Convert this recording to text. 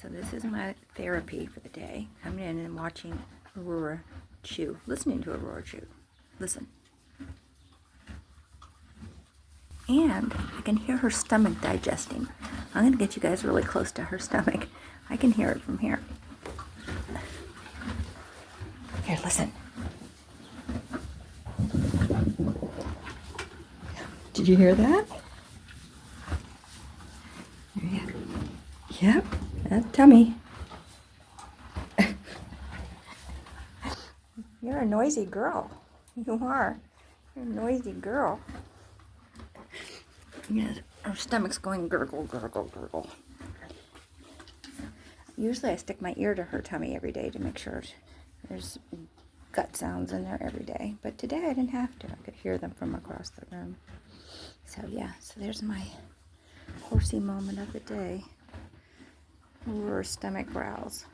So this is my therapy for the day. Coming in and watching Aurora chew. Listening to Aurora chew. Listen. And I can hear her stomach digesting. I'm going to get you guys really close to her stomach. I can hear it from here. Here, listen. Did you hear that? Yeah. Yep, that's tummy. You're a noisy girl. You are. You're a noisy girl. Yes, her stomach's going gurgle, gurgle, gurgle. Usually I stick my ear to her tummy every day to make sure there's gut sounds in there every day. But today I didn't have to. I could hear them from across the room. So yeah, so there's my horsey moment of the day. Her stomach growls.